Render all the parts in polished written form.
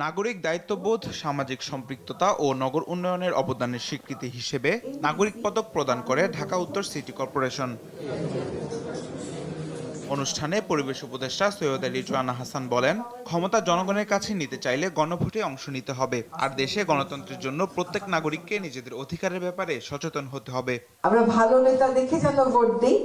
নাগরিক দায়িত্ববোধ, সামাজিক সম্পৃক্ততা ও নগর উন্নয়নের অবদানের স্বীকৃতি হিসেবে নাগরিক পদক প্রদান করে ঢাকা উত্তর সিটি কর্পোরেশন। অনুষ্ঠানে পরিবেশ উপদেষ্টা সৈয়দ আলী রানা হাসান বলেন, ক্ষমতা জনগণের কাছে নিতে চাইলে গণভোটে অংশ নিতে হবে, আর দেশে গণতন্ত্রের জন্য প্রত্যেক নাগরিককে নিজেদের অধিকারের ব্যাপারে সচেতন হতে হবে। আমরা ভালো নেতা দেখে যেন ভোট দিই।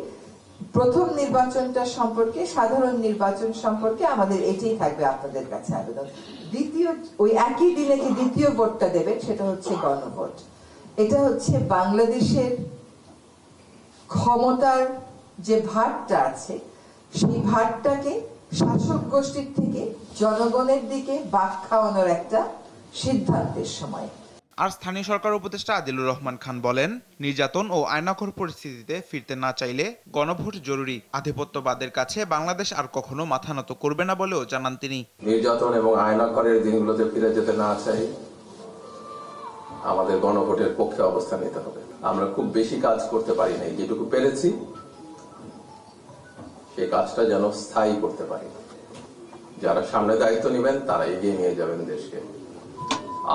প্রথম নির্বাচনটা সম্পর্কে, সাধারণ নির্বাচন সম্পর্কে আমাদের এটাই থাকবে আপনাদের কাছে আবেদন। দ্বিতীয়, ওই একই দিনে যে দ্বিতীয় ভোটটা দেবেন সেটা হচ্ছে গণভোট। এটা হচ্ছে বাংলাদেশের ক্ষমতার যে ভারটা আছে সেই ভারটাকে শাসক গোষ্ঠীর থেকে জনগণের দিকে বাঁক খাওয়ানোর একটা সিদ্ধান্তের সময়। আর স্থানীয় সরকার উপদেষ্টা আদিলুর রহমান খান বলেন, নির্যাতন ও আইনাঘর পরিস্থিতিতে ফিরতে না চাইলে গণভোট জরুরি। আধিপত্যবাদের কাছে বাংলাদেশ আর কখনো মাথা নত করবে না বলেও জানান তিনি। নির্যাতন এবং আইনাঘরের দিনগুলোতে ফিরে যেতে না চাই, আমাদের গণভোটের পক্ষে অবস্থান নিতে হবে। আমরা খুব বেশি কাজ করতে পারি নাই, যেটুকু পেরেছি সেই কাজটা যেন স্থায়ী করতে পারি। যারা সামনে দায়িত্ব নেবেন তারা এগিয়ে নিয়ে যাবেন দেশকে।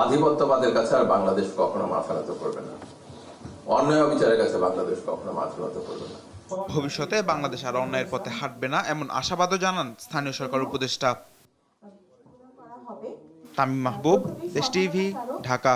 আধিপত্যবাদের কাছে আর বাংলাদেশ কখনো মাথা নত করবে না, অন্যায় অবিচারের কাছে বাংলাদেশ কখনো মাথা নত করবে না। ভবিষ্যতে বাংলাদেশ আর অন্যায়ের পথে হাঁটবে না এমন আশাবাদও জানান স্থানীয় সরকার উপদেষ্টা। তামিম মাহবুব, দেশ টিভি, ঢাকা।